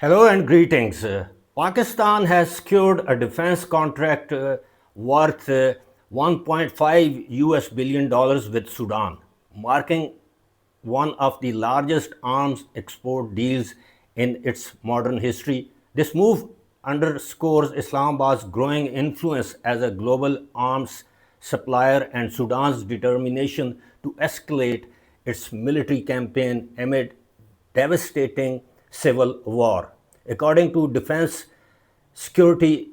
Hello and greetings. Pakistan has secured a defense contract worth 1.5 US billion dollars with Sudan, marking one of the largest arms export deals in its modern history. This move underscores Islamabad's growing influence as a global arms supplier and Sudan's determination to escalate its military campaign amid devastating civil war. According to Defense Security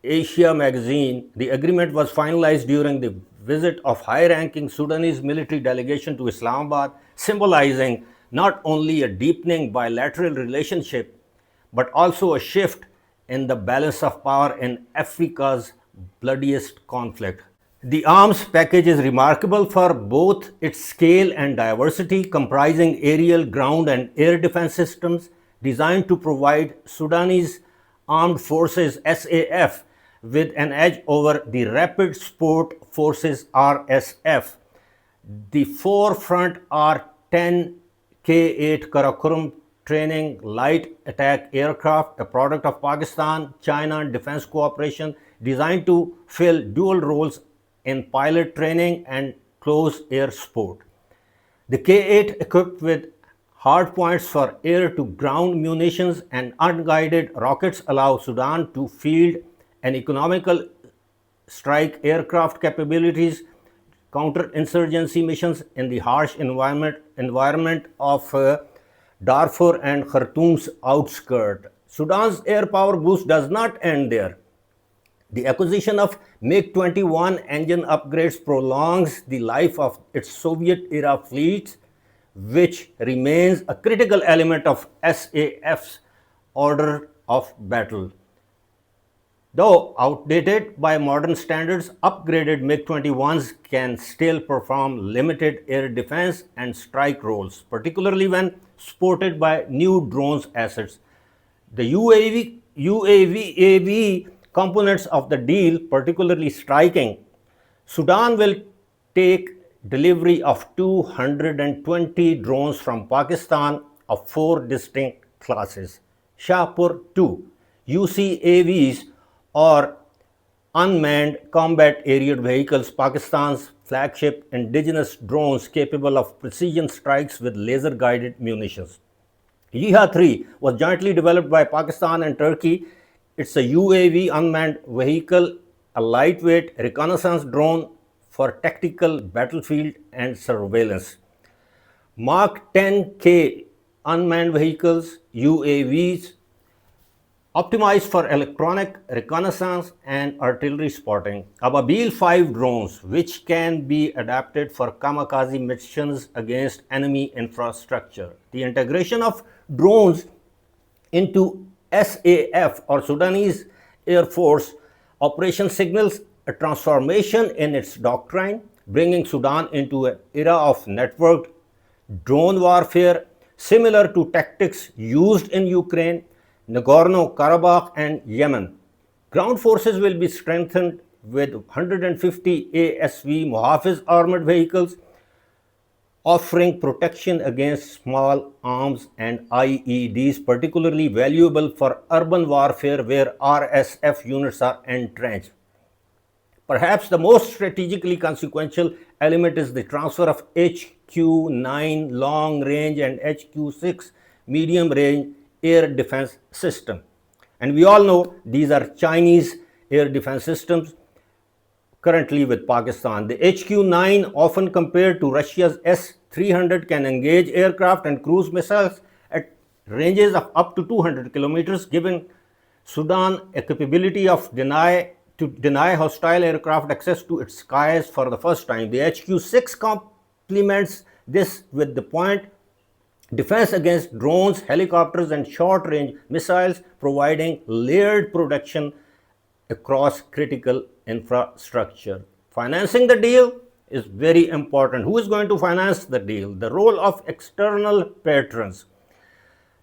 Asia magazine, the agreement was finalized during the visit of high ranking Sudanese military delegation to Islamabad, symbolizing not only a deepening bilateral relationship but also a shift in the balance of power in Africa's bloodiest conflict. The arms package is remarkable for both its scale and diversity, comprising aerial, ground, and air defense systems designed to provide Sudanese armed forces SAF with an edge over the Rapid Support Forces RSF. The forefront are 10 K-8 Karakoram training light attack aircraft, a product of Pakistan-China defense cooperation designed to fill dual roles in pilot training and close air support. The K-8, equipped with hardpoints for air-to-ground munitions and unguided rockets, allow Sudan to field an economical strike aircraft capabilities, counterinsurgency missions in the harsh environment of Darfur and Khartoum's outskirts. Sudan's air power boost does not end there. The acquisition of MiG-21 engine upgrades prolongs the life of its Soviet-era fleet, which remains a critical element of SAF's order of battle. Though outdated by modern standards, upgraded MiG-21s can still perform limited air defense and strike roles, particularly when supported by new drones assets. The UAV components of the deal particularly striking. Sudan will take delivery of 220 drones from Pakistan of four distinct classes. Shahpur 2 UCAVs, or unmanned combat aerial vehicles, Pakistan's flagship indigenous drones capable of precision strikes with laser guided munitions. Yiha 3 was jointly developed by Pakistan and Turkey. It's a UAV unmanned vehicle, a lightweight reconnaissance drone for tactical battlefield and surveillance. Mark 10K unmanned vehicles, UAVs, optimized for electronic reconnaissance and artillery spotting. Ababil 5 drones, which can be adapted for kamikaze missions against enemy infrastructure. The integration of drones into SAF, or Sudanese Air Force operation, signals a transformation in its doctrine, bringing Sudan into an era of networked drone warfare similar to tactics used in Ukraine, Nagorno-Karabakh, and Yemen. Ground forces will be strengthened with 150 ASV Mohafiz armored vehicles, offering protection against small arms and IEDs, particularly valuable for urban warfare where RSF units are entrenched. Perhaps the most strategically consequential element is the transfer of HQ-9 long range and HQ-6 medium range air defense system. And we all know these are Chinese air defense systems currently with Pakistan. The HQ-9, often compared to Russia's S-300, can engage aircraft and cruise missiles at ranges of up to 200 kilometers, giving Sudan a capability of deny hostile aircraft access to its skies for the first time. The HQ-6 complements this with the point defense against drones, helicopters, and short-range missiles, providing layered protection across critical infrastructure. Financing the deal is very important. Who is going to finance the deal? The role of external patrons.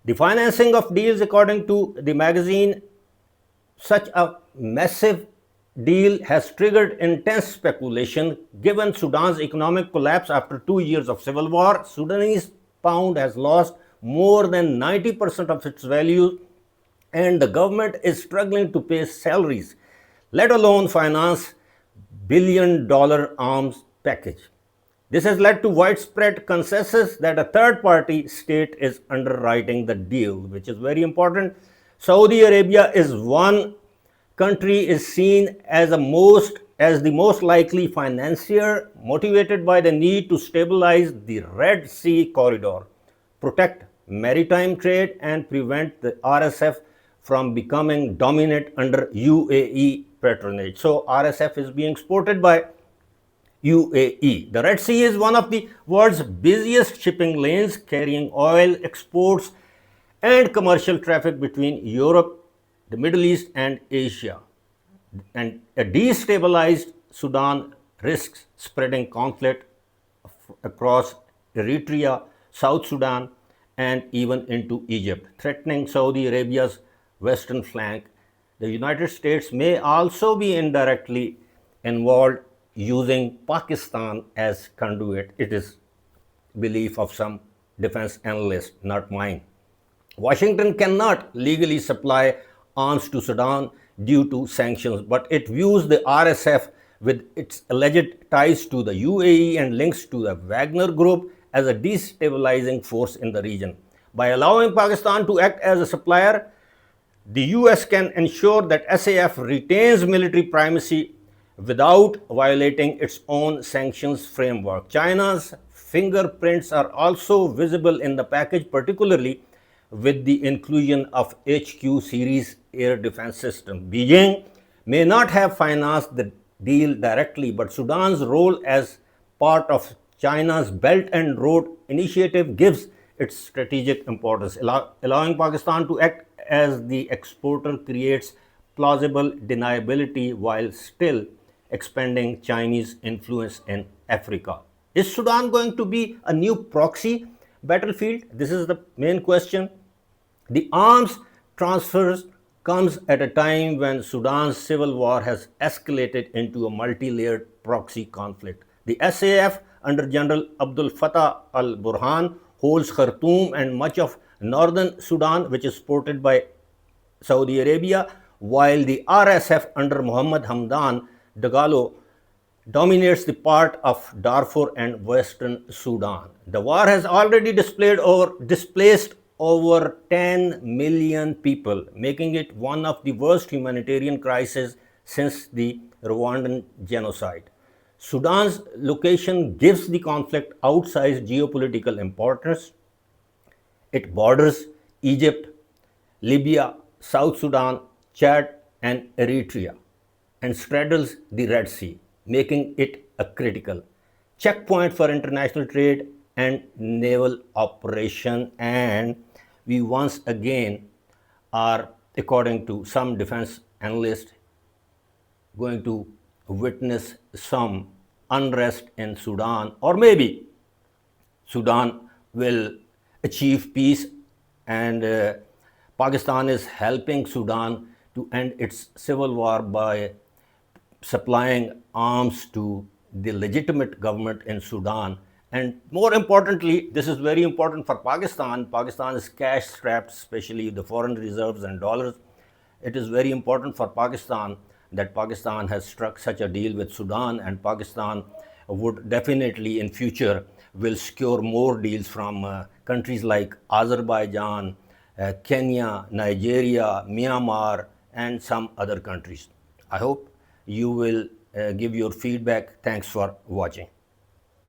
The financing of deals, according to the magazine, such a massive deal has triggered intense speculation given Sudan's economic collapse after 2 years of civil war. Sudanese pound has lost more than 90% of its value, and the government is struggling to pay salaries, let alone finance $1 billion arms package. This has led to widespread consensus that a third party state is underwriting the deal, which is very important. Saudi Arabia is one country is seen as the most likely financier, motivated by the need to stabilize the Red Sea corridor, protect maritime trade, and prevent the RSF from becoming dominant under UAE patronage. So RSF is being exported by UAE. The Red Sea is one of the world's busiest shipping lanes, carrying oil exports and commercial traffic between Europe, the Middle East, and Asia. And a destabilized Sudan risks spreading conflict across Eritrea, South Sudan, and even into Egypt, threatening Saudi Arabia's western flank. The United States may also be indirectly involved, using Pakistan as conduit. It is belief of some defense analysts, not mine. Washington cannot legally supply arms to Sudan due to sanctions, but it views the RSF, with its alleged ties to the UAE and links to the Wagner Group, as a destabilizing force in the region. By allowing Pakistan to act as a supplier, the US can ensure that SAF retains military primacy without violating its own sanctions framework. China's fingerprints are also visible in the package, particularly with the inclusion of HQ series air defense system. Beijing may not have financed the deal directly, but Sudan's role as part of China's Belt and Road Initiative gives it strategic importance. Allowing Pakistan to act as the exporter creates plausible deniability while still expanding Chinese influence in Africa. Is Sudan going to be a new proxy battlefield? This is the main question. The arms transfers comes at a time when Sudan's civil war has escalated into a multi-layered proxy conflict. The SAF under General Abdul Fattah al-Burhan holds Khartoum and much of northern Sudan, which is supported by Saudi Arabia, while the RSF under Mohammed Hamdan Dagalo dominates the part of Darfur and western Sudan. The war has already displaced over 10 million people, making it one of the worst humanitarian crises since the Rwandan genocide. Sudan's location gives the conflict outsized geopolitical importance. It borders Egypt, Libya, South Sudan, Chad, and Eritrea, and straddles the Red Sea, making it a critical checkpoint for international trade and naval operation. And we once again are, according to some defense analysts, going to witness some unrest in Sudan, or maybe Sudan will achieve peace, and Pakistan is helping Sudan to end its civil war by supplying arms to the legitimate government in Sudan. And more importantly, this is very important for Pakistan. Pakistan is cash strapped, especially the foreign reserves and dollars. It is very important for Pakistan that Pakistan has struck such a deal with Sudan, and Pakistan would definitely in future will secure more deals from countries like Azerbaijan, Kenya, Nigeria, Myanmar, and some other countries. I hope you will give your feedback. Thanks for watching.